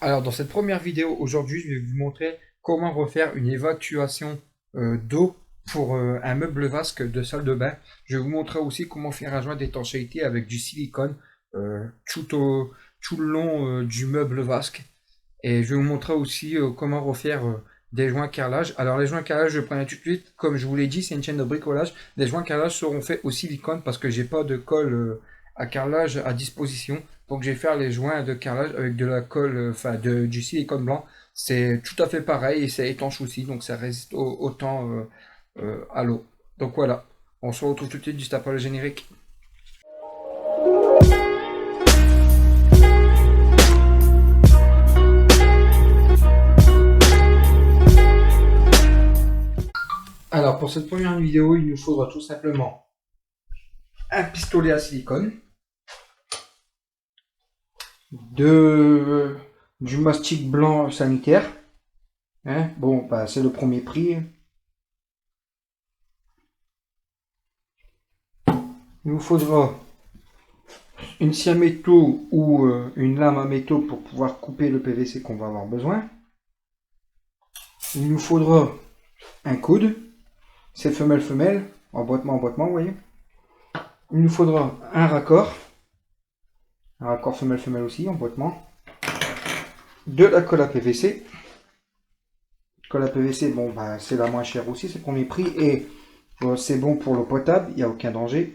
Alors, dans cette première vidéo, aujourd'hui, je vais vous montrer comment refaire une évacuation d'eau pour un meuble vasque de salle de bain. Je vais vous montrer aussi comment faire un joint d'étanchéité avec du silicone tout le long du meuble vasque. Et je vais vous montrer aussi comment refaire des joints carrelage. Alors, les joints carrelage, je prends tout de suite. Comme je vous l'ai dit, c'est une chaîne de bricolage. Les joints carrelage seront faits au silicone parce que j'ai pas de colle à carrelage à disposition. Donc, je vais faire les joints de carrelage avec de la colle, du silicone blanc. C'est tout à fait pareil et c'est étanche aussi. Donc, ça résiste autant à l'eau. Donc, voilà. On se retrouve tout de suite juste après le générique. Alors, pour cette première vidéo, il nous faudra tout simplement un pistolet à silicone, du mastic blanc sanitaire. Hein, bon, bah, c'est le premier prix. Il nous faudra une scie à métaux ou une lame à métaux pour pouvoir couper le PVC qu'on va avoir besoin. Il nous faudra un coude, c'est femelle-femelle, emboîtement, vous voyez. Il nous faudra un raccord femelle-femelle aussi, emboîtement. De la colle à PVC. Colle à PVC, bon, bah, c'est la moins chère aussi, c'est le premier prix. Et c'est bon pour l'eau potable, il n'y a aucun danger.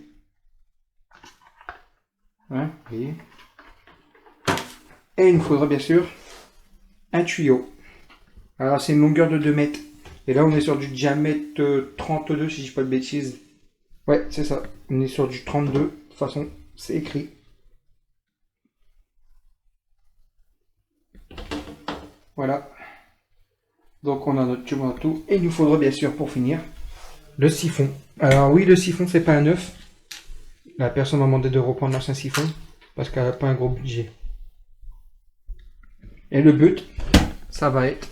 Hein, vous voyez. Et il nous faudra bien sûr un tuyau. Alors c'est une longueur de 2 mètres. Et là on est sur du diamètre 32 si je dis pas de bêtises. Ouais, c'est ça. On est sur du 32. De toute façon, c'est écrit. Voilà. Donc on a notre tube en tout. Et il nous faudra bien sûr pour finir le siphon. Alors oui, le siphon c'est pas un œuf. La personne m'a demandé de reprendre l'ancien siphon parce qu'elle n'a pas un gros budget. Et le but, ça va être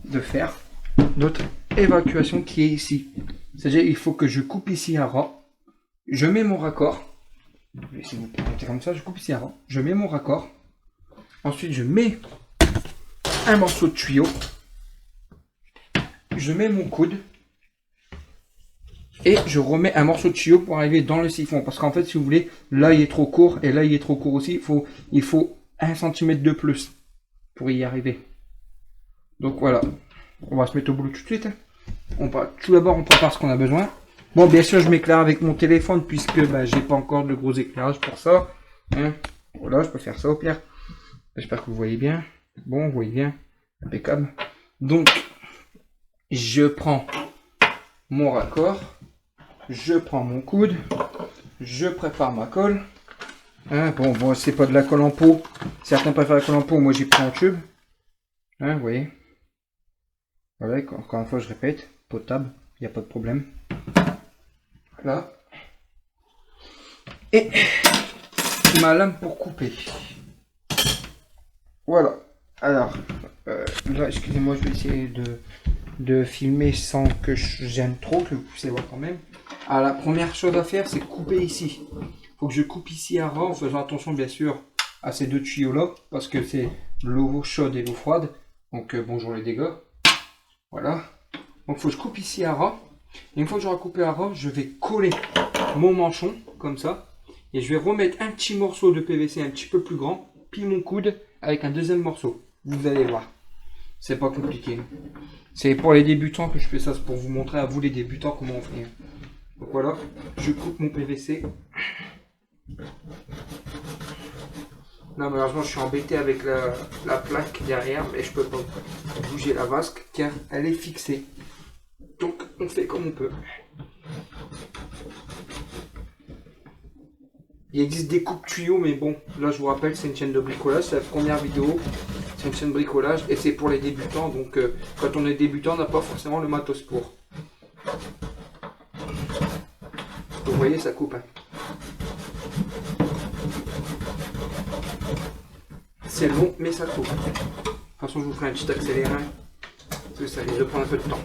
de faire notre évacuation qui est ici. C'est-à-dire il faut que je coupe ici un ras. Je mets mon raccord. Si vous mettez comme ça, je coupe ici un ras. Je mets mon raccord. Ensuite, je mets un morceau de tuyau. Je mets mon coude. Et je remets un morceau de tuyau pour arriver dans le siphon. Parce qu'en fait, si vous voulez, là il est trop court et là il est trop court aussi. Il faut 1 cm de plus pour y arriver. Donc voilà. On va se mettre au boulot tout de suite. Tout d'abord, on prépare ce qu'on a besoin. Bon, bien sûr, je m'éclaire avec mon téléphone puisque j'ai pas encore de gros éclairage pour ça. Hein. Voilà, je peux faire ça au pire. J'espère que vous voyez bien. Bon, vous voyez bien. Impeccable. Donc, je prends mon raccord. Je prends mon coude. Je prépare ma colle. Hein, bon, c'est pas de la colle en pot. Certains préfèrent la colle en pot. Moi, j'ai pris en tube. Hein, vous voyez. Voilà, encore une fois, je répète. Potable. Il n'y a pas de problème. Là. Et ma lame pour couper. Voilà. Alors, là, excusez-moi, je vais essayer de filmer sans que je gêne trop, que vous puissiez voir quand même. Alors, la première chose à faire, c'est couper ici. Il faut que je coupe ici à ras en faisant attention, bien sûr, à ces deux tuyaux-là, parce que c'est l'eau chaude et l'eau froide. Donc, bonjour les dégâts. Voilà. Donc, il faut que je coupe ici à ras. Et une fois que j'aurai coupé à ras, je vais coller mon manchon, comme ça. Et je vais remettre un petit morceau de PVC un petit peu plus grand, puis mon coude avec un deuxième morceau. Vous allez voir. C'est pas compliqué. C'est pour les débutants que je fais ça, c'est pour vous montrer à vous les débutants comment on fait. Donc voilà, je coupe mon PVC. Là malheureusement je suis embêté avec la plaque derrière, mais je peux pas bouger la vasque car elle est fixée. Donc on fait comme on peut. Il existe des coupes tuyaux, mais bon, là je vous rappelle, c'est une chaîne de bricolage, c'est la première vidéo, c'est une chaîne de bricolage et c'est pour les débutants, donc quand on est débutant, on n'a pas forcément le matos pour. Vous voyez, ça coupe. Hein. C'est long, mais ça coupe. De toute façon, je vous ferai un petit accéléré, parce que ça risque de prendre un peu de temps.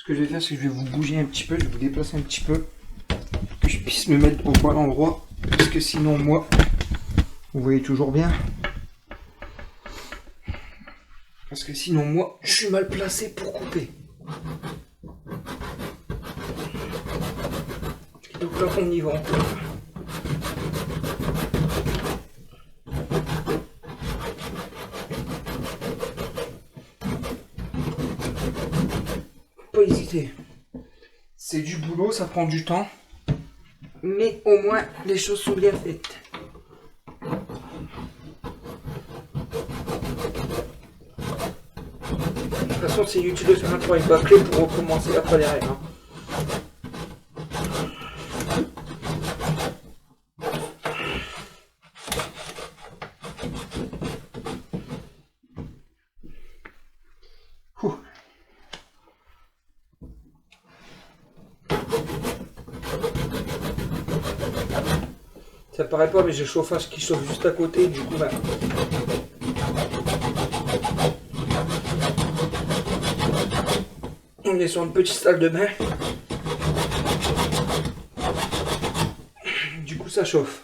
que je vais faire, c'est que je vais vous bouger un petit peu, je vais vous déplacer un petit peu, pour que je puisse me mettre au bon endroit, parce que sinon moi, vous voyez toujours bien, parce que sinon moi, je suis mal placé pour couper. Donc là, on y va encore. Pas hésiter. C'est du boulot, ça prend du temps. Mais au moins, les choses sont bien faites. De toute façon, c'est inutile de faire un travail bâclé pour recommencer après les règles. Hein. Ouh. Ça paraît pas, mais j'ai le chauffage qui chauffe juste à côté, du coup, bah... on est sur une petite salle de bain. Du coup, ça chauffe.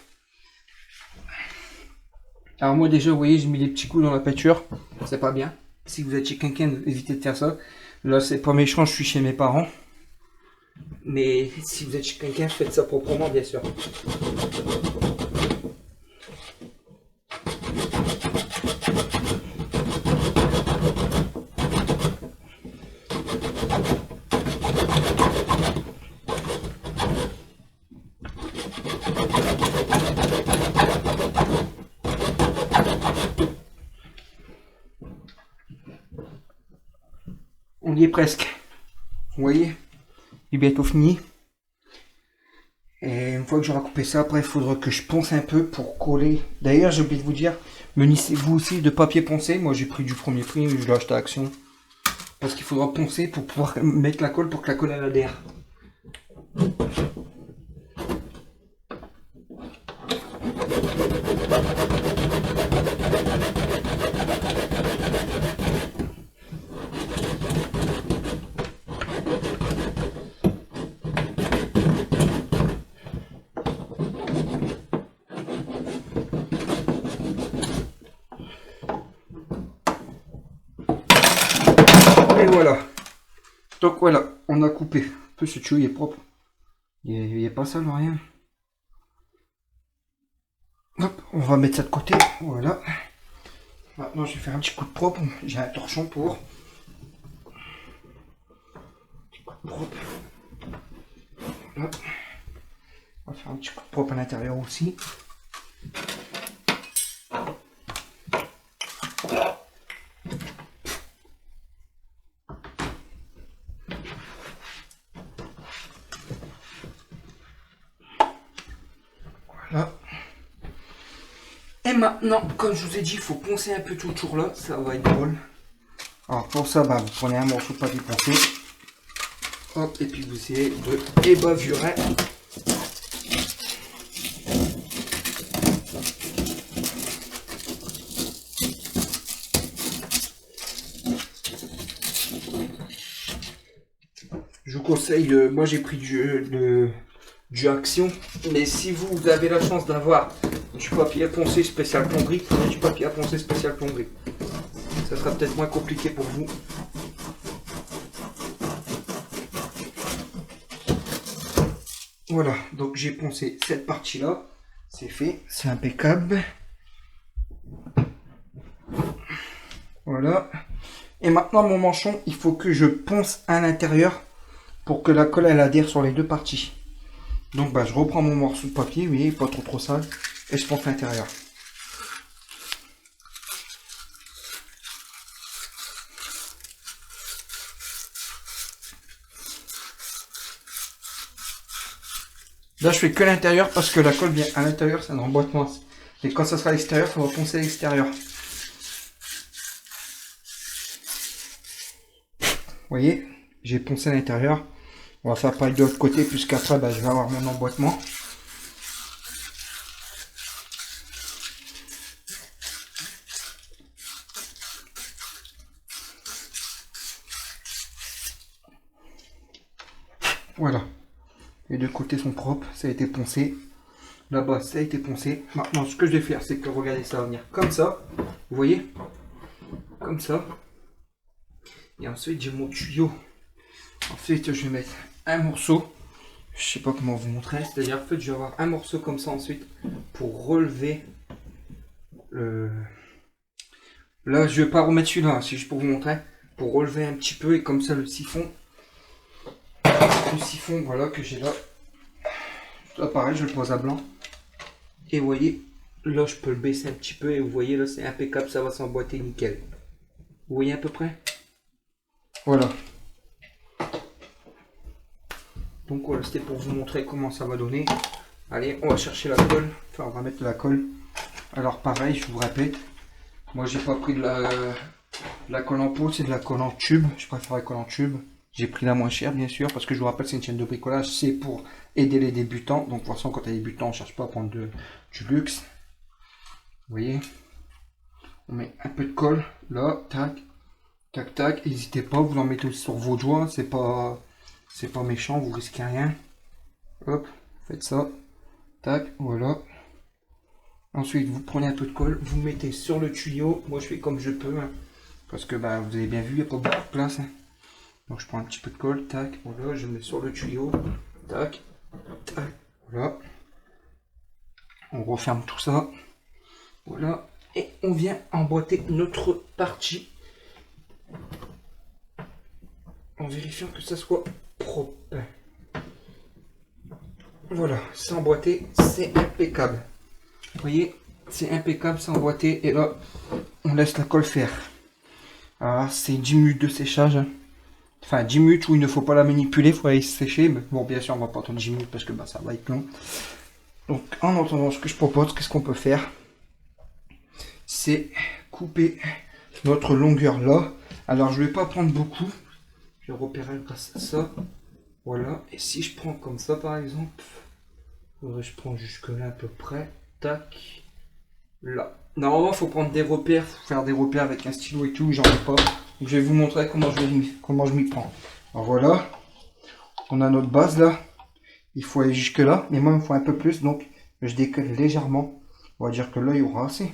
Alors moi déjà, vous voyez, j'ai mis des petits coups dans la peinture. C'est pas bien. Si vous êtes chez quelqu'un, évitez de faire ça. Là, c'est pas méchant, je suis chez mes parents. Mais si vous êtes chez quelqu'un, faites ça proprement, bien sûr. On y est presque. Vous voyez, il est bientôt fini. Et une fois que j'aurai coupé ça, après il faudra que je ponce un peu pour coller. D'ailleurs, j'ai oublié de vous dire, munissez-vous aussi de papier poncé. Moi j'ai pris du premier prix, je l'ai acheté à Action. Parce qu'il faudra poncer pour pouvoir mettre la colle pour que la colle elle adhère. Et voilà. Donc voilà, on a coupé. Un peu ce tuyau il est propre. Il n'est pas sale, rien. Hop, on va mettre ça de côté. Voilà. Maintenant, je vais faire un petit coup de propre. J'ai un torchon pour. Petit coup de propre. Voilà. On va faire un petit coup de propre à l'intérieur aussi. Voilà. Et maintenant, comme je vous ai dit, il faut poncer un peu tout le tour là. Ça va être drôle. Alors pour ça, bah, vous prenez un morceau de papier poncé. Hop, et puis vous essayez de ébavurer. Je vous conseille, moi j'ai pris du Action, mais si vous avez la chance d'avoir du papier à poncer spécial plomberie, prenez du papier à poncer spécial plomberie. Ça sera peut-être moins compliqué pour vous. Voilà, donc j'ai poncé cette partie-là, c'est fait, c'est impeccable. Voilà. Et maintenant mon manchon, il faut que je ponce à l'intérieur pour que la colle elle adhère sur les deux parties. Donc bah, je reprends mon morceau de papier, oui, pas trop sale, et je ponce l'intérieur. Là je fais que l'intérieur parce que la colle vient à l'intérieur, c'est un emboîtement. Et quand ça sera à l'extérieur, il va poncer à l'extérieur. Vous voyez, j'ai poncé à l'intérieur. On va faire pareil de l'autre côté, puisqu'après bah, je vais avoir mon emboîtement. Voilà. Les deux côtés sont propres, ça a été poncé. Là-bas, ça a été poncé. Maintenant, ce que je vais faire, c'est que, regardez, ça va venir comme ça. Vous voyez? Comme ça. Et ensuite, j'ai mon tuyau. Ensuite, je vais mettre un morceau. Je sais pas comment vous montrer. C'est-à-dire, en fait, je vais avoir un morceau comme ça ensuite pour relever le... Là, je vais pas remettre celui-là, c'est juste pour vous montrer. Pour relever un petit peu et comme ça, le siphon. Le siphon, voilà, que j'ai là. Là, pareil, je le pose à blanc. Et vous voyez, là, je peux le baisser un petit peu. Et vous voyez, là, c'est impeccable, ça va s'emboîter nickel. Vous voyez à peu près? Voilà. Donc voilà, c'était pour vous montrer comment ça va donner. Allez, on va chercher la colle. Enfin, on va mettre de la colle. Alors pareil, je vous répète. Moi, j'ai pas pris de la colle en pot, c'est de la colle en tube. Je préfère la colle en tube. J'ai pris la moins chère, bien sûr, parce que je vous rappelle, c'est une chaîne de bricolage. C'est pour aider les débutants. Donc, de toute façon, quand tu es débutant, on ne cherche pas à prendre du luxe. Vous voyez? On met un peu de colle. Là, tac, tac, tac. N'hésitez pas, vous en mettez sur vos doigts. C'est pas méchant, vous risquez rien. Hop, faites ça. Tac, voilà. Ensuite, vous prenez un peu de colle, vous mettez sur le tuyau. Moi, je fais comme je peux, hein, parce que bah, vous avez bien vu, il n'y a pas beaucoup de place. Hein. Donc, je prends un petit peu de colle, tac, voilà, je mets sur le tuyau, tac, tac, voilà. On referme tout ça, voilà, et on vient emboîter notre partie en vérifiant que ça soit propre. Voilà, c'est emboîté, c'est impeccable. Vous voyez, c'est impeccable, c'est emboîté. Et là, on laisse la colle faire. Alors, c'est 10 minutes de séchage. Enfin, 10 minutes où il ne faut pas la manipuler, il faut aller sécher. Mais bon, bien sûr, on va pas attendre 10 minutes parce que bah, ça va être long. Donc, en attendant, ce que je propose, qu'est-ce qu'on peut faire? C'est couper notre longueur là. Alors, je vais pas prendre beaucoup. Je vais repérer grâce à ça. Voilà. Et si je prends comme ça, par exemple, je prends jusque là à peu près. Tac. Là. Normalement, il faut prendre des repères, faut faire des repères avec un stylo et tout, j'en ai pas. Donc, je vais vous montrer comment je m'y prends. Alors voilà, on a notre base là. Il faut aller jusque là, mais moi il me faut un peu plus, donc je décale légèrement. On va dire que là il y aura assez.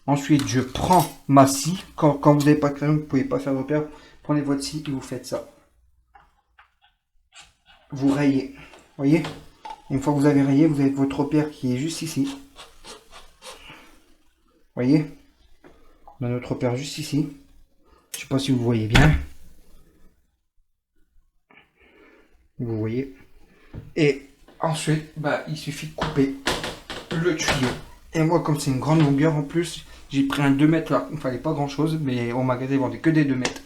Ensuite, je prends ma scie. Quand vous n'avez pas de crayon, vous ne pouvez pas faire de repère. Prenez votre scie et vous faites ça. Vous rayez. Vous voyez? Une fois que vous avez rayé, vous avez votre repère qui est juste ici. Voyez, on a notre repère juste ici. Je sais pas si vous voyez bien. Vous voyez. Et ensuite, bah, il suffit de couper le tuyau. Et moi, comme c'est une grande longueur en plus, j'ai pris un 2 mètres là. Il ne fallait pas grand chose, mais au magasin, ils vendaient que des 2 mètres.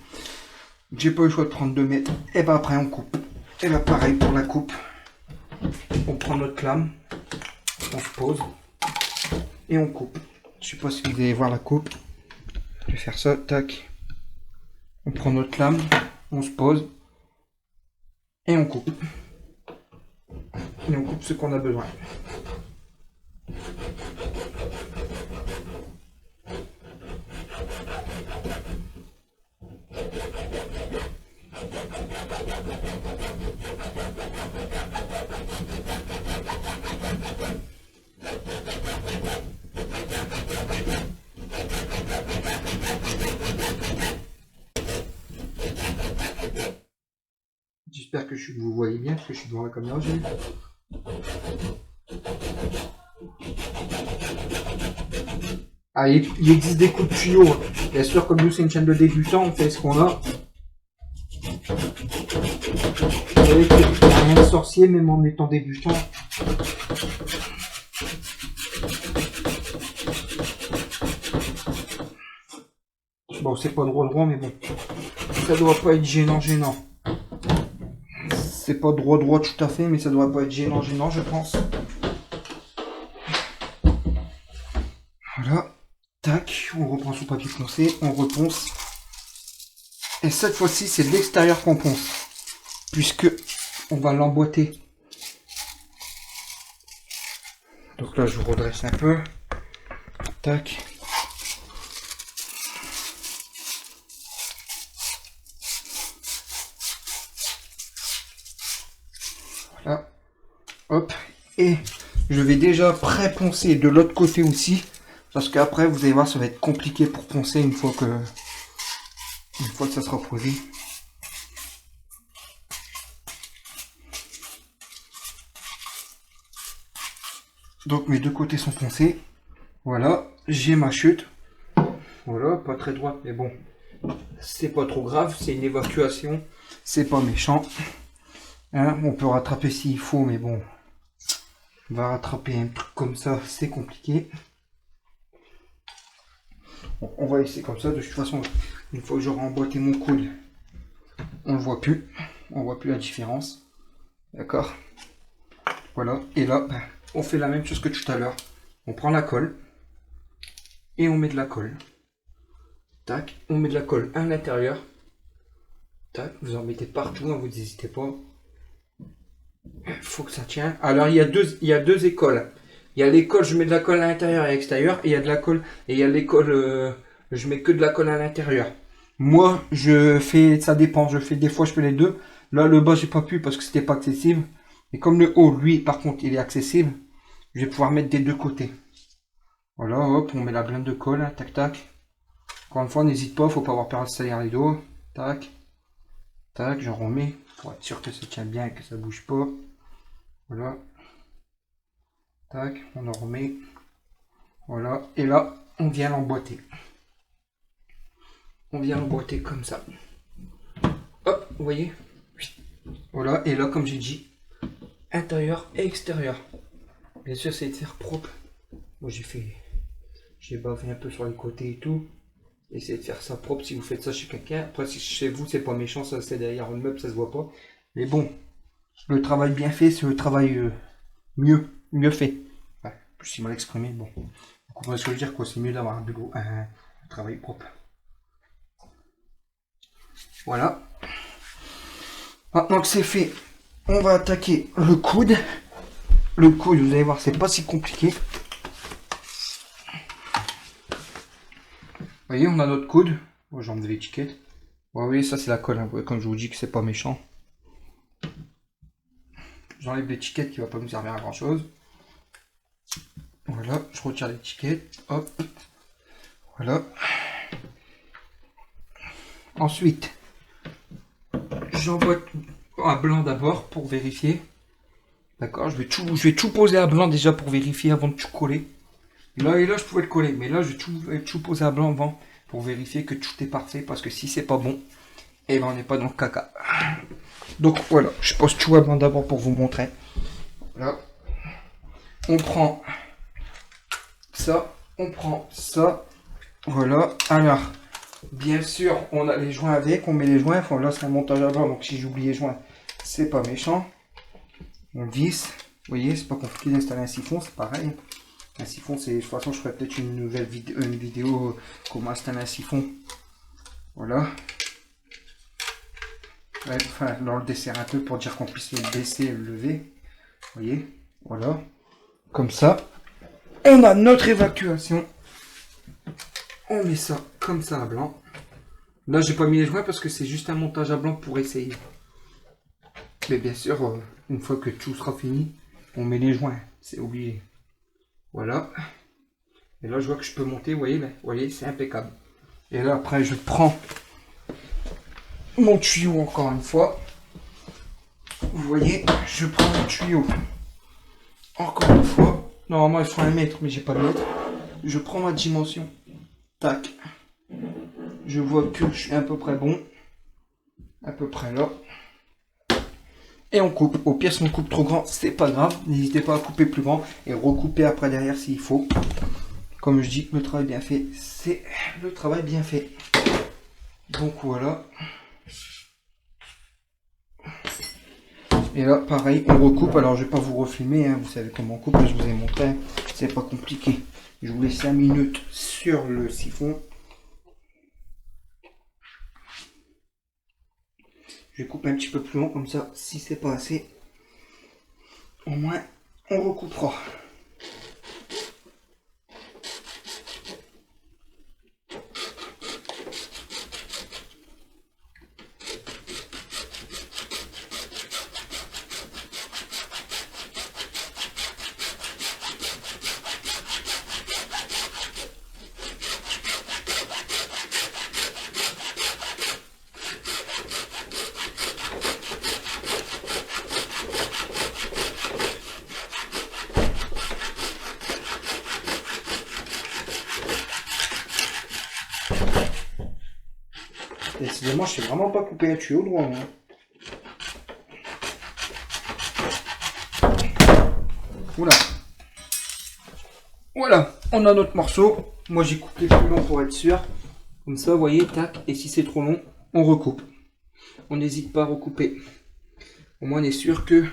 J'ai pas eu le choix de prendre 2 mètres. Et bah après, on coupe. Et là, pareil pour la coupe. On prend notre lame, on se pose et on coupe. Je sais pas si vous allez voir la coupe. Je vais faire ça, tac. On prend notre lame, on se pose et on coupe. Et on coupe ce qu'on a besoin. J'espère que vous voyez bien, parce que je suis devant la caméra. Ah, il existe des coups de tuyau. Bien sûr, comme nous, c'est une chaîne de débutants, on fait ce qu'on a. Vous voyez qu'il n'y a rien de sorcier, même en étant débutant. Bon, c'est pas droit, mais bon. Ça doit pas être gênant. C'est pas droit tout à fait, mais ça doit pas être gênant, je pense. Voilà. Tac, on reprend son papier poncé, on reponce. Et cette fois-ci, c'est l'extérieur qu'on ponce. Puisque on va l'emboîter. Donc là, je vous redresse un peu. Tac. Là, hop, et je vais déjà pré-poncer de l'autre côté aussi, parce qu'après vous allez voir ça va être compliqué pour poncer une fois que ça sera posé. Donc mes deux côtés sont poncés. Voilà, j'ai ma chute. Voilà, pas très droite, mais bon, c'est pas trop grave, c'est une évacuation, c'est pas méchant. Hein, on peut rattraper s'il faut, mais bon, on va rattraper un truc comme ça, c'est compliqué. Bon, on va laisser comme ça, de toute façon, une fois que j'aurai emboîté mon coude, on ne voit plus, on voit plus la différence. D'accord? Voilà, et là, on fait la même chose que tout à l'heure. On prend la colle, et on met de la colle. Tac, on met de la colle à l'intérieur. Tac, vous en mettez partout, hein, vous n'hésitez pas. Faut que ça tienne. Alors il y a deux écoles. Il y a l'école, je mets de la colle à l'intérieur et à l'extérieur, et il y a de la colle, et il y a l'école, je mets que de la colle à l'intérieur. Moi, je fais, ça dépend, je fais des fois je fais les deux. Là le bas j'ai pas pu parce que c'était pas accessible. Et comme le haut, lui, par contre, il est accessible, je vais pouvoir mettre des deux côtés. Voilà, hop, on met la blinde de colle, hein, tac tac. Encore une fois, n'hésite pas, faut pas avoir peur de salir les dos. Tac. Tac, j'en remets pour être sûr que ça tient bien et que ça bouge pas. Voilà. Tac, on en remet. Voilà. Et là, on vient l'emboîter. On vient l'emboîter comme ça. Hop, vous voyez? Voilà. Et là, comme j'ai dit, intérieur et extérieur. Bien sûr, c'est de faire propre. Moi, j'ai bavé un peu sur les côtés et tout. Essayez de faire ça propre si vous faites ça chez quelqu'un. Après, si chez vous, c'est pas méchant, ça c'est derrière le meuble, ça se voit pas. Mais bon, le travail bien fait, c'est le travail mieux fait. Ouais, je suis mal exprimé, bon. Vous comprenez ce que je veux dire, quoi. C'est mieux d'avoir un travail propre. Voilà. Maintenant que c'est fait, on va attaquer le coude. Le coude, vous allez voir, c'est pas si compliqué. Vous voyez, on a notre coude. Oh, j'ai enlevé l'étiquette. Ouais, oui, ça c'est la colle, hein. Comme je vous dis que c'est pas méchant. J'enlève l'étiquette qui va pas nous servir à grand chose. Voilà, je retire l'étiquette. Hop. Voilà. Ensuite, j'envoie à blanc d'abord pour vérifier. D'accord, je vais tout poser à blanc déjà pour vérifier avant de tout coller. Là et là, je pouvais le coller, mais là, je vais tout poser à blanc avant pour vérifier que tout est parfait. Parce que si c'est pas bon, et ben on n'est pas dans le caca. Donc voilà, je pose tout à blanc d'abord pour vous montrer. Là, on prend ça, on prend ça. Voilà, alors, bien sûr, on a les joints avec, on met les joints. Enfin, là, c'est un montage à blanc, donc si j'oublie les joints, c'est pas méchant. On visse. Vous voyez, c'est pas compliqué d'installer un siphon, c'est pareil. Un siphon, c'est. De toute façon, je ferai peut-être une vidéo comment installer un siphon. Voilà. Ouais, enfin, là, on le dessert un peu pour dire qu'on puisse le baisser et le lever. Vous voyez, voilà. Comme ça. On a notre évacuation. On met ça comme ça à blanc. Là, j'ai pas mis les joints parce que c'est juste un montage à blanc pour essayer. Mais bien sûr, une fois que tout sera fini, on met les joints. C'est obligé. Voilà. Et là, je vois que je peux monter. Vous voyez, c'est impeccable. Et là, après, je prends mon tuyau encore une fois. Vous voyez, je prends mon tuyau encore une fois. Normalement, il faut 1 mètre, mais j'ai pas de mètre. Je prends ma dimension. Tac. Je vois que je suis à peu près bon. À peu près là. Et on coupe. Au pire, si on coupe trop grand, c'est pas grave. N'hésitez pas à couper plus grand et recouper après derrière s'il faut. Comme je dis, le travail bien fait, c'est le travail bien fait. Donc voilà. Et là, pareil, on recoupe. Alors, je vais pas vous refilmer, hein. Vous savez comment on coupe. Je vous ai montré. C'est pas compliqué. Je vous laisse 5 minutes sur le siphon. Je vais couper un petit peu plus long, comme ça, si c'est pas assez, au moins, on recoupera. Décidément, je sais vraiment pas couper un tuyau droit. Hein. Oula. Voilà, on a notre morceau. Moi, j'ai coupé plus long pour être sûr. Comme ça, vous voyez, tac. Et si c'est trop long, on recoupe. On n'hésite pas à recouper. Au moins, on est sûr que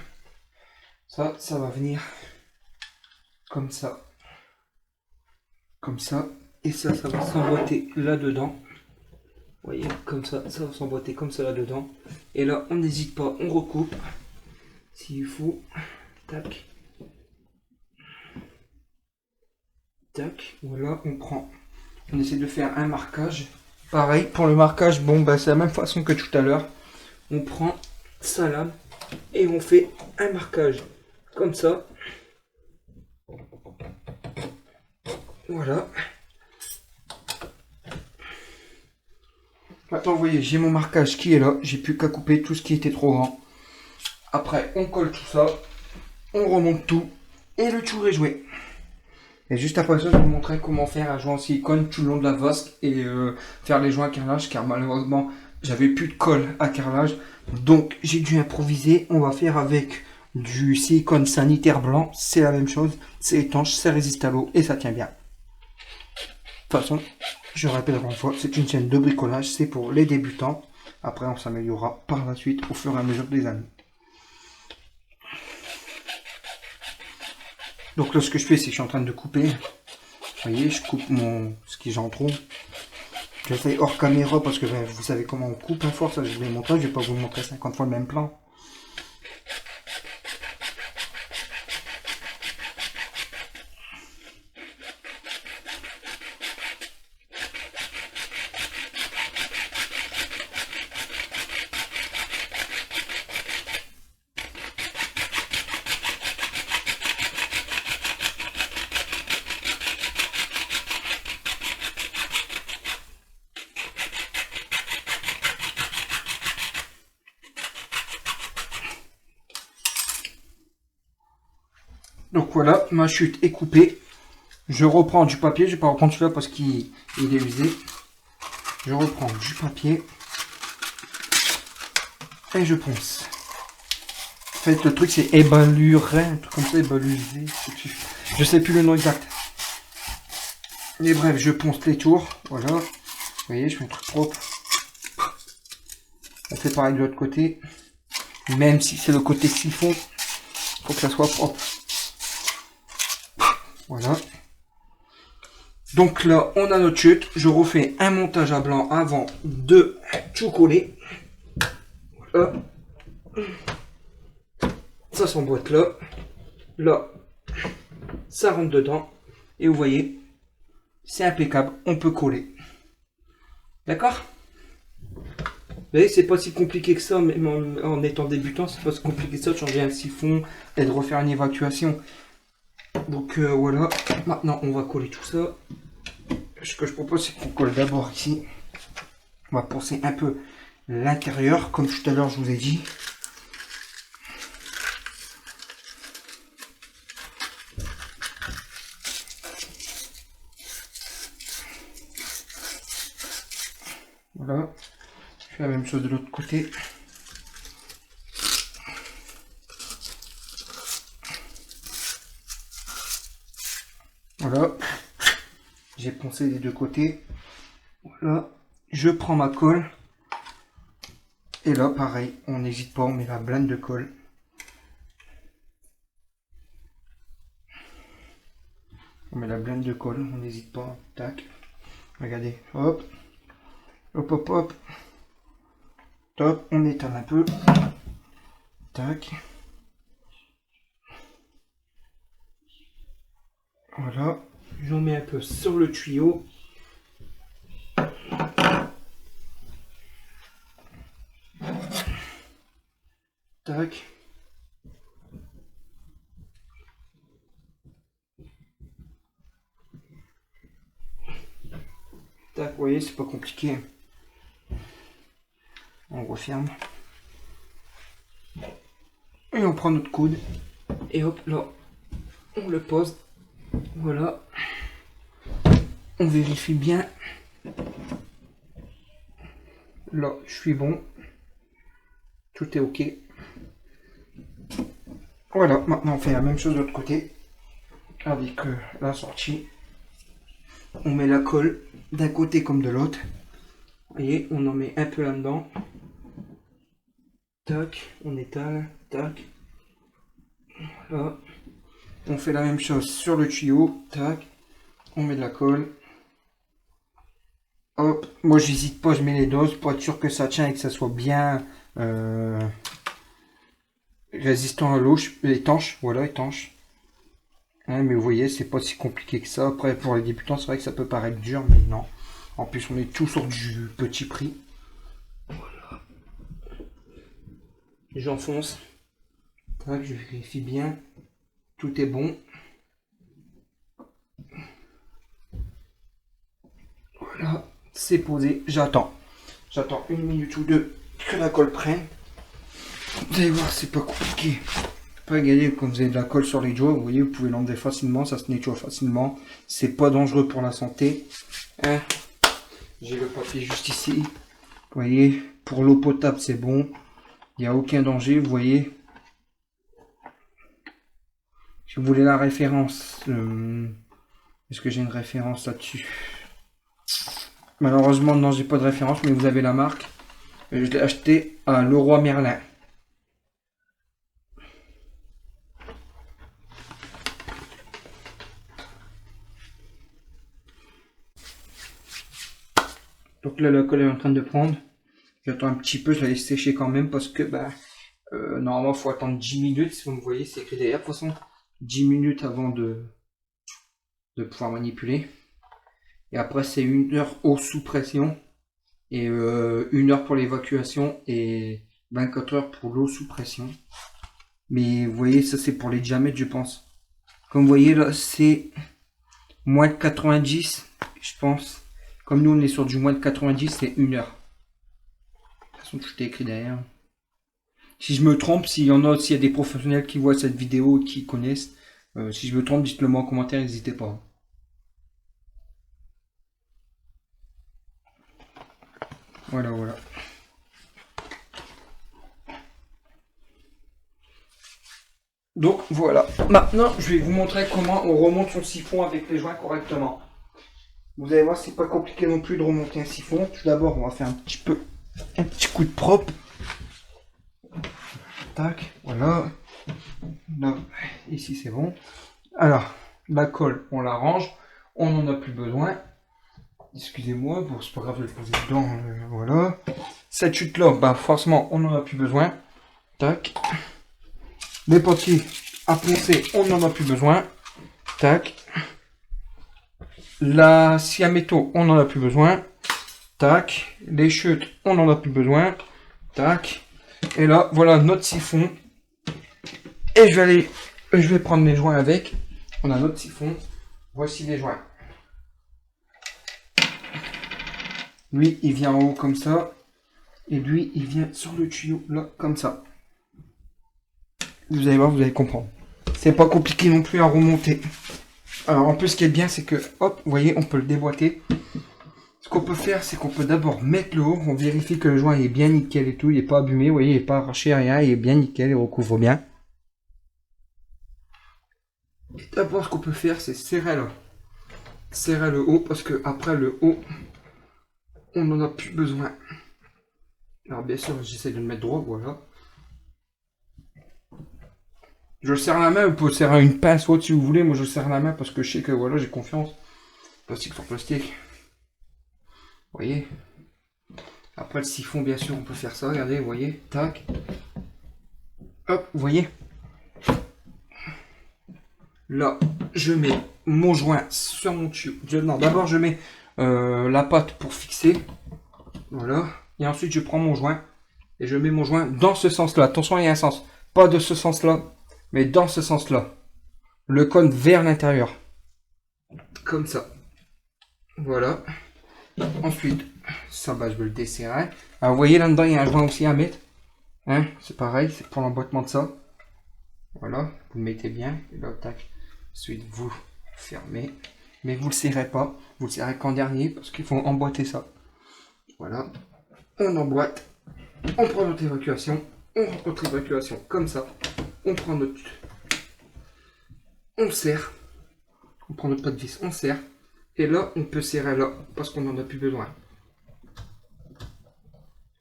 ça va venir comme ça. Comme ça. Et ça va s'emboîter là-dedans. Vous voyez, comme ça va s'emboîter comme ça là-dedans. Et là, on n'hésite pas, on recoupe. S'il faut. Tac. Tac. Voilà, on prend. On essaie de faire un marquage. Pareil, pour le marquage, bon, bah, c'est la même façon que tout à l'heure. On prend sa lame et on fait un marquage comme ça. Voilà. Maintenant, vous voyez, j'ai mon marquage qui est là. J'ai plus qu'à couper tout ce qui était trop grand. Après, on colle tout ça. On remonte tout. Et le tour est joué. Et juste après ça, je vous montrerai comment faire un joint en silicone tout le long de la vasque. Et faire les joints à carrelage. Car malheureusement, j'avais plus de colle à carrelage. Donc, j'ai dû improviser. On va faire avec du silicone sanitaire blanc. C'est la même chose. C'est étanche, ça résiste à l'eau et ça tient bien. De toute façon, je répète encore une fois, c'est une chaîne de bricolage, c'est pour les débutants. Après, on s'améliorera par la suite au fur et à mesure des années. Donc là, ce que je fais, c'est que je suis en train de couper. Vous voyez, je coupe ce qui j'en trouve. Je fais hors caméra parce que vous savez comment on coupe un fort, ça je vais montrer, je vais pas vous montrer 50 fois le même plan. Donc voilà, ma chute est coupée. Je reprends du papier, je vais pas reprendre celui-là parce qu'il est usé. Je reprends du papier et je ponce. En fait, le truc c'est ébalurer, un truc comme ça, ébaluser. Je sais plus le nom exact. Mais bref, je ponce les tours. Voilà. Vous voyez, je fais un truc propre. On fait pareil de l'autre côté. Même si c'est le côté siphon, faut que ça soit propre. Voilà. Donc là, on a notre chute. Je refais un montage à blanc avant de tout coller. Voilà. Ça s'emboîte là. Là, ça rentre dedans. Et vous voyez, c'est impeccable. On peut coller. D'accord? Vous voyez, c'est pas si compliqué que ça, même en étant débutant, c'est pas si compliqué que ça de changer un siphon et de refaire une évacuation. Donc voilà, maintenant on va coller tout ça. Ce que je propose, c'est qu'on colle d'abord ici. On va poncer un peu l'intérieur, comme tout à l'heure je vous ai dit. Voilà, je fais la même chose de l'autre côté. Voilà, j'ai poncé des deux côtés. Voilà, je prends ma colle. Et là, pareil, on n'hésite pas, on met la blinde de colle. On met la blinde de colle, on n'hésite pas. Tac, regardez, hop, hop, hop, hop. Top, on étale un peu. Tac. Voilà, j'en mets un peu sur le tuyau. Tac. Tac, vous voyez, c'est pas compliqué. On referme. Et on prend notre coude. Et hop, là, on le pose. Voilà. On vérifie bien là, je suis bon. Tout est ok. Voilà, maintenant on fait la même chose de l'autre côté. Avec la sortie. On met la colle d'un côté comme de l'autre. Vous voyez, on en met un peu là-dedans. Tac, on étale. Tac. Là. On fait la même chose sur le tuyau. Tac. On met de la colle. Hop. Moi, j'hésite pas, je mets les doses pour être sûr que ça tient et que ça soit bien résistant à l'eau, étanche. Voilà, étanche. Hein, mais vous voyez, c'est pas si compliqué que ça. Après, pour les débutants, c'est vrai que ça peut paraître dur, mais non. En plus, on est tout sur du petit prix. Voilà. J'enfonce. Tac, je vérifie bien. Tout est bon. Voilà, c'est posé. J'attends. J'attends 1 minute ou 2 que la colle prenne. Vous allez voir, c'est pas compliqué. Après, regardez, quand vous avez de la colle sur les doigts, vous voyez, vous pouvez l'enlever facilement, ça se nettoie facilement. C'est pas dangereux pour la santé. Hein, j'ai le papier juste ici. Vous voyez, pour l'eau potable, c'est bon. Il n'y a aucun danger, vous voyez. Si vous voulez la référence, est-ce que j'ai une référence là-dessus? Malheureusement, non, j'ai pas de référence, mais vous avez la marque. Je l'ai acheté à Leroy Merlin. Donc là, la colle est en train de prendre. J'attends un petit peu, je la laisse sécher quand même parce que normalement, il faut attendre 10 minutes. Si vous me voyez, c'est écrit derrière. De toute façon, 10 minutes avant de pouvoir manipuler. Et après, c'est 1 heure eau sous pression. Et 1 heure pour l'évacuation et 24 heures pour l'eau sous pression. Mais vous voyez, ça c'est pour les diamètres, je pense. Comme vous voyez là, c'est moins de 90, je pense. Comme nous, on est sur du moins de 90, c'est 1 heure. De toute façon, tout est écrit derrière. Si je me trompe, s'il y en a, s'il y a des professionnels qui voient cette vidéo et qui connaissent, si je me trompe, dites-le moi en commentaire, n'hésitez pas. Voilà, voilà. Donc voilà. Maintenant, je vais vous montrer comment on remonte son siphon avec les joints correctement. Vous allez voir, c'est pas compliqué non plus de remonter un siphon. Tout d'abord, on va faire un petit coup de propre. Tac, voilà. Là, ici c'est bon. Alors, la colle, on la range. On n'en a plus besoin. Excusez-moi, bon, c'est pas grave, je vais le poser dedans. Voilà. Cette chute là, bah forcément, on n'en a plus besoin. Tac. Les papiers à poncer, on n'en a plus besoin. Tac. La scie à métaux, on n'en a plus besoin. Tac. Les chutes, on n'en a plus besoin. Tac. Et là, voilà notre siphon. Et je vais prendre les joints avec. On a notre siphon. Voici les joints. Lui, il vient en haut comme ça. Et lui, il vient sur le tuyau, là, comme ça. Vous allez voir, vous allez comprendre. C'est pas compliqué non plus à remonter. Alors, en plus, ce qui est bien, c'est que, hop, vous voyez, on peut le déboîter. Ce qu'on peut faire, c'est qu'on peut d'abord mettre le haut. On vérifie que le joint est bien nickel et tout. Il n'est pas abîmé, vous voyez, il n'est pas arraché, rien. Il est bien nickel, il recouvre bien. Et d'abord, ce qu'on peut faire, c'est serrer là. Serrer le haut, parce que après le haut, on n'en a plus besoin. Alors, bien sûr, j'essaie de le mettre droit, voilà. Je le serre à la main, vous pouvez serrer une pince ou autre si vous voulez. Moi, je le serre à la main parce que je sais que voilà, j'ai confiance. Plastique sur plastique. Vous voyez. Après le siphon, bien sûr, on peut faire ça. Regardez, vous voyez. Tac. Hop, vous voyez. Là, je mets mon joint sur mon tuyau. Non, d'abord, je mets la pâte pour fixer. Voilà. Et ensuite, je prends mon joint. Et je mets mon joint dans ce sens-là. Attention, il y a un sens. Pas de ce sens-là. Mais dans ce sens-là. Le cône vers l'intérieur. Comme ça. Voilà. Ensuite, ça, je vais le desserrer. Alors, vous voyez, là-dedans, il y a un joint aussi à mettre. Hein, c'est pareil, c'est pour l'emboîtement de ça. Voilà, vous le mettez bien. Et là, tac. Ensuite, vous fermez. Mais vous le serrez pas. Vous le serrez qu'en dernier, parce qu'il faut emboîter ça. Voilà. on emboîte, on prend notre évacuation, on rentre notre évacuation comme ça, on prend notre... On serre, on prend notre pas de vis, on serre, et là, on peut serrer là, parce qu'on n'en a plus besoin.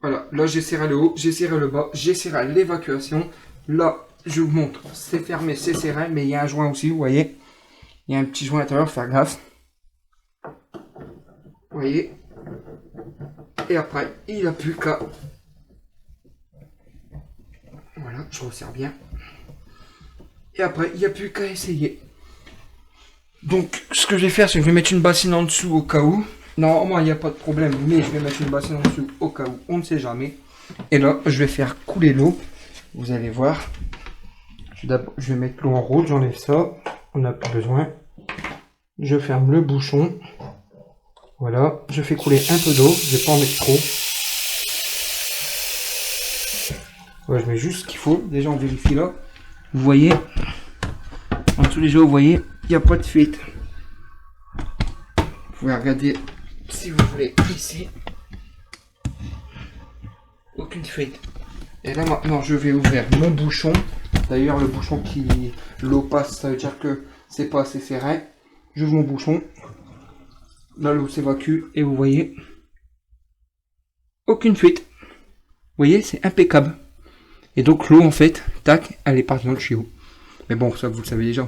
Voilà, là j'ai serré le haut, j'ai serré le bas, j'ai serré l'évacuation. Là, je vous montre, c'est fermé, c'est serré, mais il y a un joint aussi, vous voyez. Il y a un petit joint à l'intérieur, faire gaffe. Vous voyez. Et après, il n'a plus qu'à... Voilà, je resserre bien. Et après, il n'y a plus qu'à essayer. Donc, ce que je vais faire, c'est que je vais mettre une bassine en dessous au cas où. Normalement, il n'y a pas de problème, mais je vais mettre une bassine en dessous au cas où, on ne sait jamais. Et là, je vais faire couler l'eau. Vous allez voir. Je vais mettre l'eau en rouge, j'enlève ça. On n'a plus besoin. Je ferme le bouchon. Voilà, je fais couler un peu d'eau, je vais pas en mettre trop. Ouais, je mets juste ce qu'il faut. Déjà, on vérifie là. Vous voyez, en dessous les eaux, vous voyez, il n'y a pas de fuite. Vous pouvez regarder si vous voulez ici. Aucune fuite. Et là maintenant, je vais ouvrir mon bouchon. D'ailleurs, le bouchon qui l'eau passe, ça veut dire que c'est pas assez serré. J'ouvre mon bouchon. Là, l'eau s'évacue et vous voyez, aucune fuite. Vous voyez, c'est impeccable. Et donc l'eau en fait, tac, elle est partie dans le tuyau. Mais bon, ça vous le savez déjà.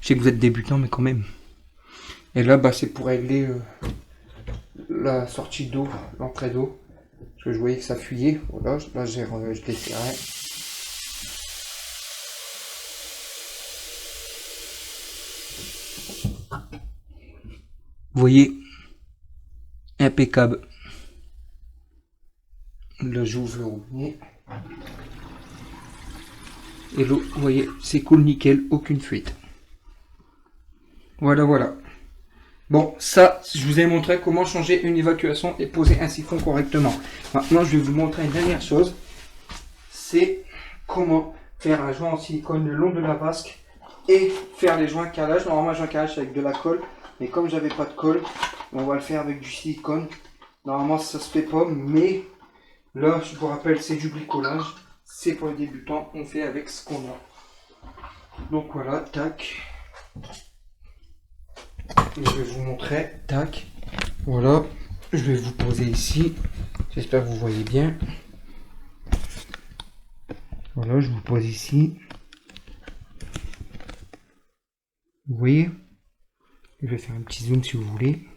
Je sais que vous êtes débutant, mais quand même. Et là, bah, c'est pour régler la sortie d'eau, l'entrée d'eau. Parce que je voyais que ça fuyait. Voilà, là je l'ai serré. Vous voyez, impeccable. Là, j'ouvre le robinet. Et l'eau, vous voyez, c'est cool, nickel, aucune fuite. Voilà, voilà. Bon, ça, je vous ai montré comment changer une évacuation et poser un siphon correctement. Maintenant, je vais vous montrer une dernière chose. C'est comment faire un joint en silicone le long de la vasque et faire les joints calage. Normalement, un joint calage avec de la colle. Mais comme j'avais pas de colle, on va le faire avec du silicone. Normalement, ça se fait pas, mais là, je vous rappelle, c'est du bricolage. C'est pour les débutants, on fait avec ce qu'on a. Donc voilà, tac. Et je vais vous montrer, tac. Voilà, je vais vous poser ici. J'espère que vous voyez bien. Voilà, je vous pose ici. Vous voyez? Je vais faire un petit zoom si vous voulez.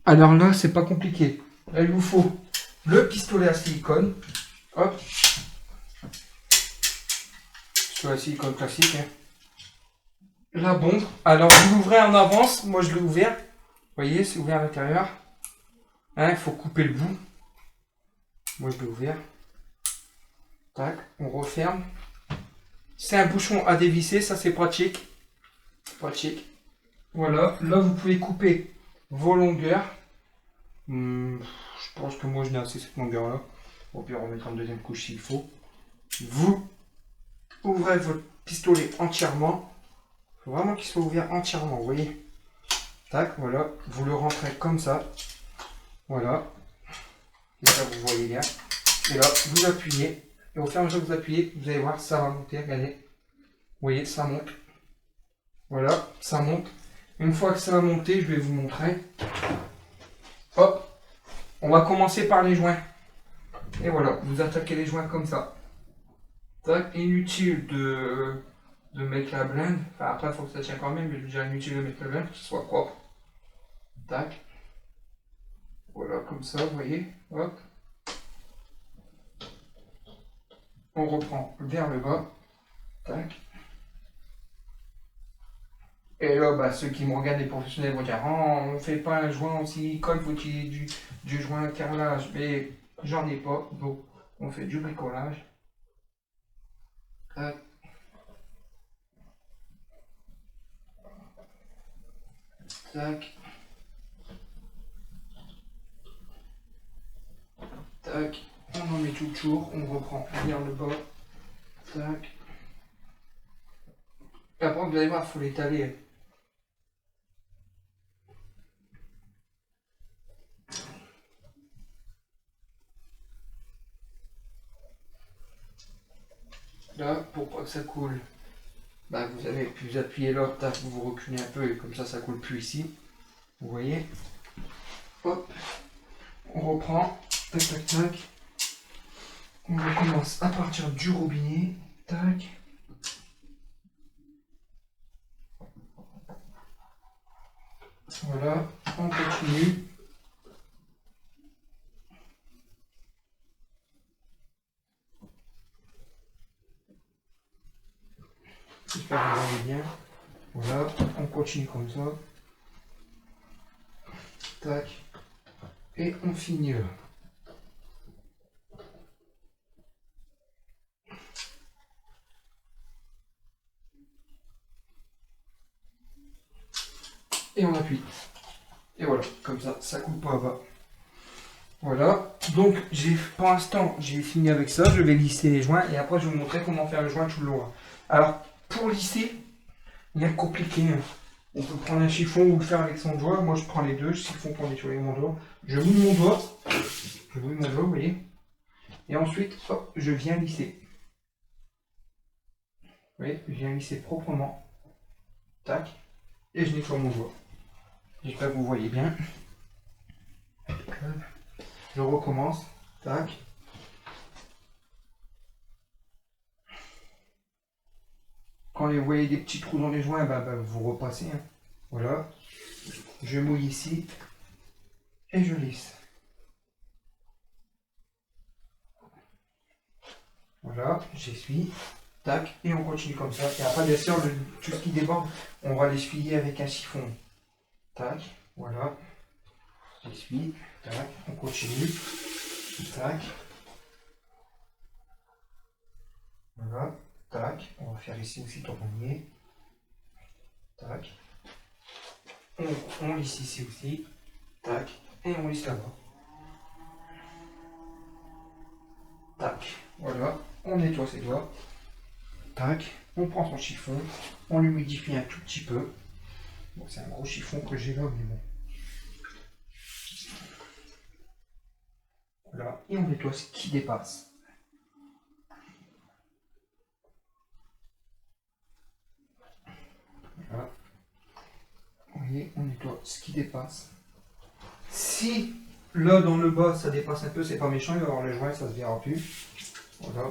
Alors là, c'est pas compliqué. Là, il vous faut le pistolet à silicone. Hop. Pistolet à silicone classique. Hein. La bombe. Alors, vous l'ouvrez en avance. Moi, je l'ai ouvert. Vous voyez, c'est ouvert à l'intérieur. Hein, il faut couper le bout. Moi, je l'ai ouvert. Tac, on referme. C'est un bouchon à dévisser, ça c'est pratique. Pratique. Voilà, là vous pouvez couper vos longueurs. Je pense que moi je n'ai assez cette longueur là. Au pire on mettra une deuxième couche s'il faut. Vous ouvrez votre pistolet entièrement. Il faut vraiment qu'il soit ouvert entièrement, vous voyez. Tac, voilà. Vous le rentrez comme ça. Voilà. Et ça vous voyez bien. Et là, vous appuyez. Et au fur et à mesure que vous appuyez, vous allez voir, ça va monter, regardez. Vous voyez, ça monte. Voilà, ça monte. Une fois que ça va monter, je vais vous montrer. Hop, on va commencer par les joints. Et voilà, vous attaquez les joints comme ça. Tac, inutile de mettre la blinde. Enfin, après, il faut que ça tienne quand même, mais je veux dire, inutile de mettre la blinde, que ce soit propre. Tac. Voilà, comme ça, vous voyez. Hop. On reprend vers le bas. Tac. Et là, bah, ceux qui me regardent, les professionnels, vont dire: oh, on ne fait pas un joint en silicone, faut qu'il y ait du joint à carrelage. Mais j'en ai pas, donc on fait du bricolage. Tac. Tac. Tac. on en met toujours, on reprend bien le bas, tac. Après, vous allez voir, il faut l'étaler. Là, pour pas que ça coule, bah, vous avez pu vous appuyer là, tac, vous vous reculez un peu et comme ça coule plus ici. Vous voyez? Hop, on reprend, tac, tac, tac. On recommence à partir du robinet, tac. Voilà, on continue. J'espère que vous voyez bien. Voilà, on continue comme ça. Tac. Et on finit là. Et on appuie. Et voilà, comme ça coule pas à bas. Voilà, donc pour l'instant j'ai fini avec ça, je vais lisser les joints et après je vais vous montrer comment faire le joint tout le long. Alors pour lisser, il y a compliqué. On peut prendre un chiffon ou le faire avec son doigt. Moi je prends les deux, chiffon pour nettoyer mon doigt. Je mouille mon doigt, vous voyez. Et ensuite, hop, je viens lisser. Vous voyez, je viens lisser proprement. Tac. Et je nettoie mon doigt. J'espère que vous voyez bien. Je recommence. Tac. Quand vous voyez des petits trous dans les joints, vous repassez. Hein. Voilà. Je mouille ici. Et je lisse. Voilà, j'essuie. Tac. Et on continue comme ça. Et après, bien sûr, tout ce qui déborde, on va l'essuyer avec un chiffon. Tac. Voilà. J'essuie. Tac. On continue. Tac. Voilà. Tac. On va faire ici aussi tourner. Tac. On lisse ici aussi. Tac. Et on lisse là-bas. Tac. Voilà. On nettoie ses doigts. Tac. On prend son chiffon. On l'humidifie un tout petit peu. Bon, c'est un gros chiffon que j'ai là, mais bon. Voilà. Et on nettoie ce qui dépasse. Voilà. Vous voyez, on nettoie ce qui dépasse. Si là dans le bas ça dépasse un peu, c'est pas méchant, il va y avoir le joint, ça se verra plus. Voilà.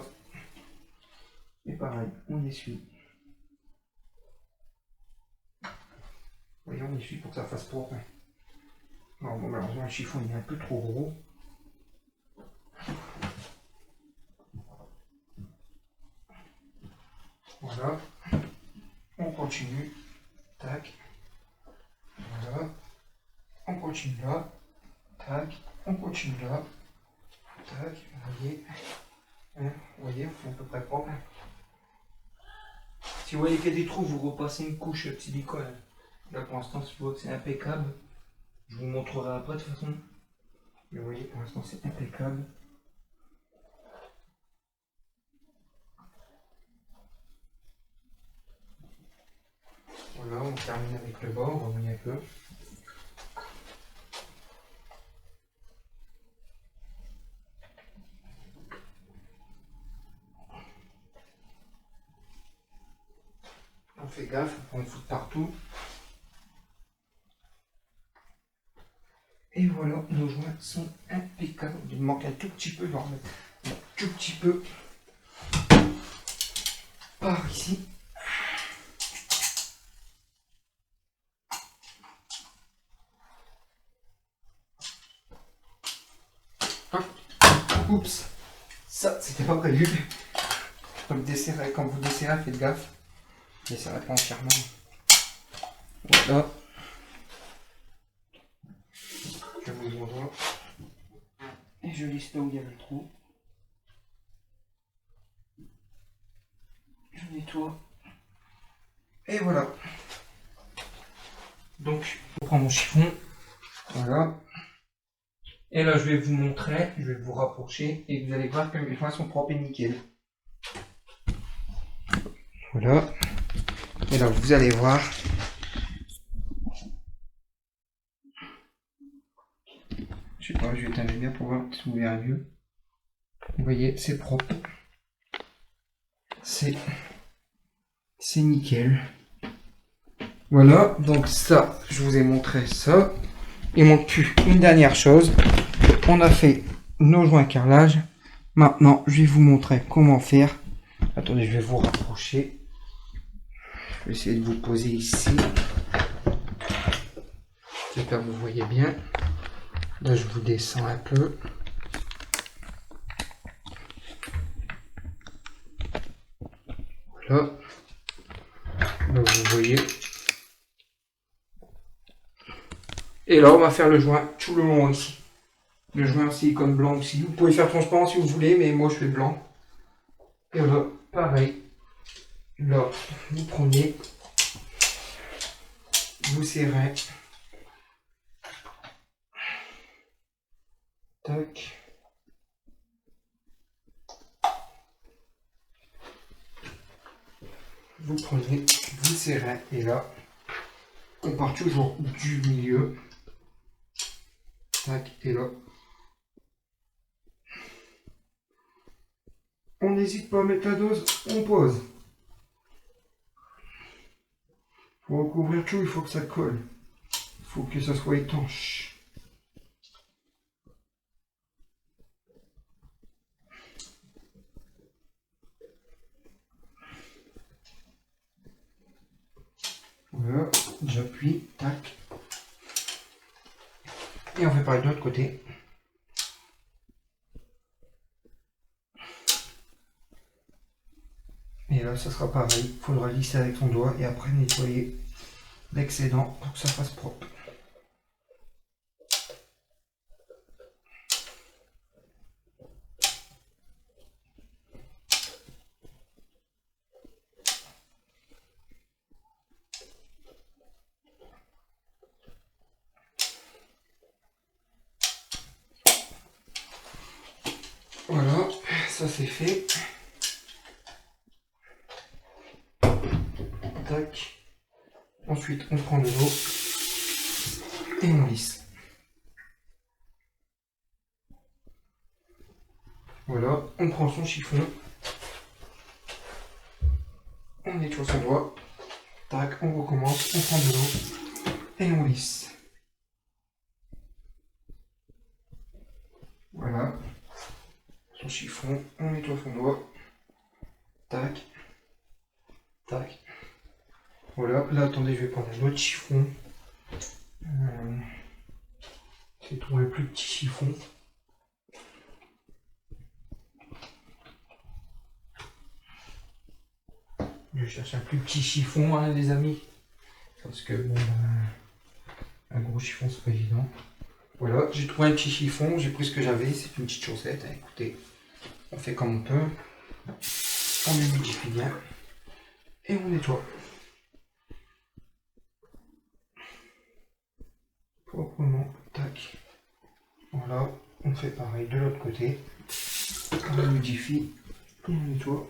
Et pareil, on essuie. Vous voyez, on essuie pour que ça fasse propre. Alors, bon, malheureusement, le chiffon il est un peu trop gros. Voilà. On continue. Tac. Voilà. On continue là. Tac. On continue là. Tac. Vous voyez. Hein, vous voyez, on fait à peu près propre. Si vous voyez qu'il y a des trous, vous repassez une couche de silicone. Là pour l'instant, je vois que c'est impeccable. Je vous montrerai après de toute façon. Mais vous voyez, pour l'instant, c'est impeccable. Voilà, on termine avec le bas, on va mouiller un peu. On fait gaffe, on en fout partout. Et voilà, nos joints sont impeccables. Il manque un tout petit peu, je vais en remettre un tout petit peu par ici. Oups, ça c'était pas prévu. Quand vous desserrez, faites gaffe. Desserrez pas entièrement. Voilà. Je mouille mon doigt. Et je lisse là où il y a le trou. Je nettoie. Et voilà. Donc, je prends mon chiffon. Voilà. Et là, je vais vous montrer, je vais vous rapprocher et vous allez voir que mes joints sont propres et nickel. Voilà. Et là, vous allez voir. Je sais pas, je vais éteindre bien pour voir si vous verrez mieux. Vous voyez, c'est propre. C'est nickel. Voilà, donc ça, je vous ai montré ça. Il manque plus une dernière chose. On a fait nos joints carrelage. Maintenant, je vais vous montrer comment faire. Attendez, je vais vous rapprocher. Je vais essayer de vous poser ici. J'espère que vous voyez bien. Là, je vous descends un peu. Voilà. Là, vous voyez. Et là, on va faire le joint tout le long ici. Le joint en silicone blanc aussi. Vous pouvez faire transparent si vous voulez, mais moi, je fais blanc. Et là, pareil. Là, vous prenez, vous serrez. Tac. Vous prenez, vous serrez. Et là, on part toujours du milieu. Tac. Et là, on n'hésite pas à mettre la dose, on pose. Pour recouvrir tout, il faut que ça colle. Il faut que ça soit étanche. Voilà, j'appuie, tac. Et on fait pareil de l'autre côté. Et là, ça sera pareil. Il faudra lisser avec son doigt et après nettoyer l'excédent pour que ça fasse propre. Voilà, ça c'est fait. Tac. Ensuite, on prend de l'eau et on lisse. Voilà, on prend son chiffon. On nettoie son doigt. Tac, on recommence, on prend de l'eau et on lisse. Voilà. Son chiffon, on nettoie son doigt. Tac. Tac. Voilà, là attendez, je vais prendre un autre chiffon. J'ai trouvé le plus petit chiffon. Je cherche un plus petit chiffon, hein, les amis. Parce que bon, un gros chiffon, c'est pas évident. Voilà, j'ai trouvé un petit chiffon, j'ai pris ce que j'avais, c'est une petite chaussette. Hein, écoutez, on fait comme on peut. On humidifie bien. Et on nettoie. Proprement, tac. Voilà, on fait pareil de l'autre côté. On humidifie et on nettoie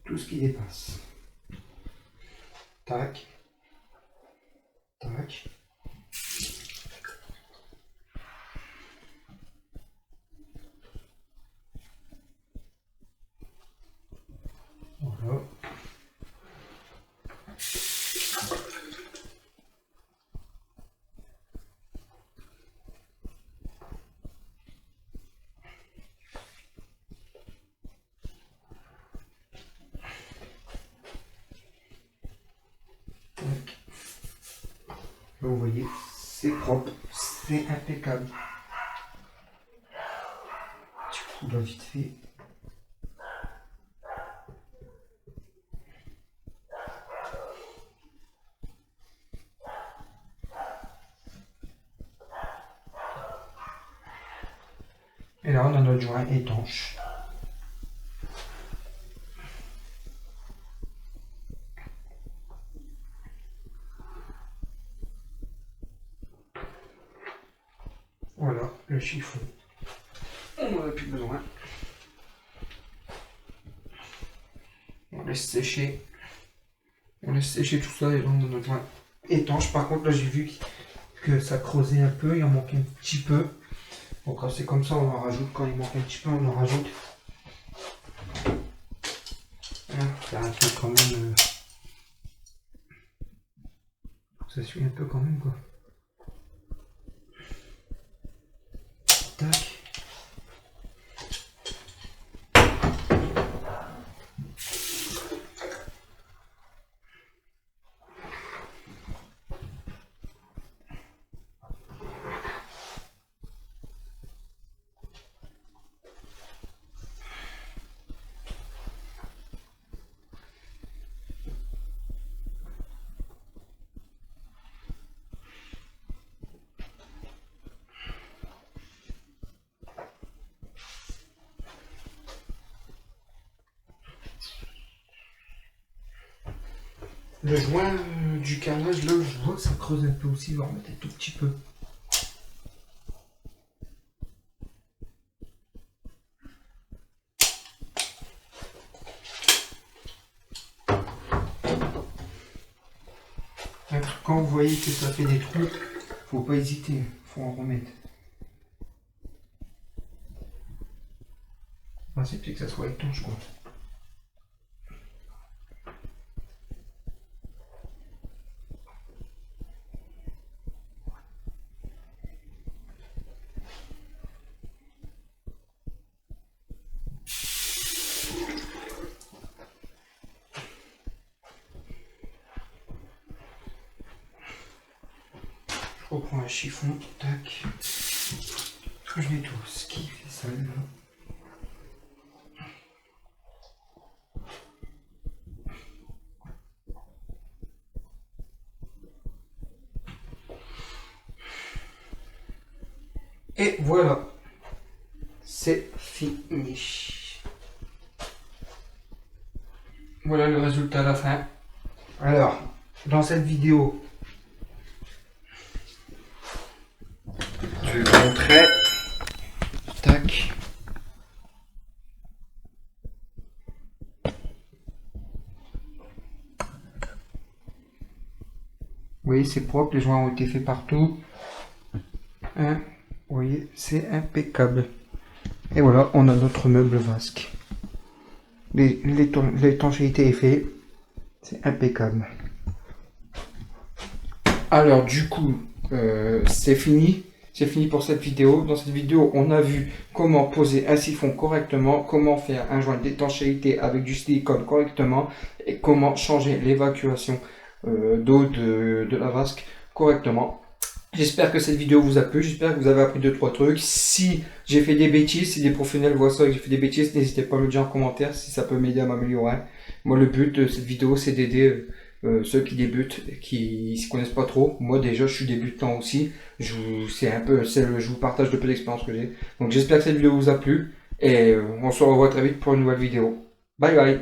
tout ce qui dépasse. Tac. Tac. Voilà. Tac. Là, vous voyez, c'est propre, c'est impeccable. Du coup, là, vite fait. Et là, on a notre joint étanche. Voilà, le chiffon. On n'en a plus besoin. On laisse sécher. On laisse sécher tout ça et là on en a besoin étanche. Par contre là j'ai vu que ça creusait un peu, il en manquait un petit peu. Donc quand c'est comme ça on en rajoute, quand il manque un petit peu on en rajoute. Faire un truc quand même. Ça suit un peu quand même quoi. Tac. Le joint du carrelage, là, je vois que ça creuse un peu aussi, il va remettre un tout petit peu. Quand vous voyez que ça fait des trous, faut pas hésiter, faut en remettre. Enfin, c'est peut-être que ça soit étanche quoi. Je reprends un chiffon, tac. Je nettoie ce qui fait ça là. Et voilà, c'est fini. Voilà le résultat à la fin. Alors, dans cette vidéo, je vais vous montrer. Tac. Vous voyez, c'est propre, les joints ont été faits partout. Hein, vous voyez, c'est impeccable. Et voilà, on a notre meuble vasque. L'étanchéité est faite. C'est impeccable. Alors du coup, c'est fini. C'est fini pour cette vidéo. Dans cette vidéo, on a vu comment poser un siphon correctement, comment faire un joint d'étanchéité avec du silicone correctement et comment changer l'évacuation d'eau de la vasque correctement. J'espère que cette vidéo vous a plu, j'espère que vous avez appris 2-3 trucs. Si j'ai fait des bêtises, si des professionnels voient ça et que j'ai fait des bêtises, n'hésitez pas à me le dire en commentaire si ça peut m'aider à m'améliorer. Moi le but de cette vidéo c'est d'aider ceux qui débutent, qui s'y connaissent pas trop. Moi déjà je suis débutant aussi, je vous partage de peu d'expérience que j'ai. Donc j'espère que cette vidéo vous a plu et on se revoit très vite pour une nouvelle vidéo. Bye bye.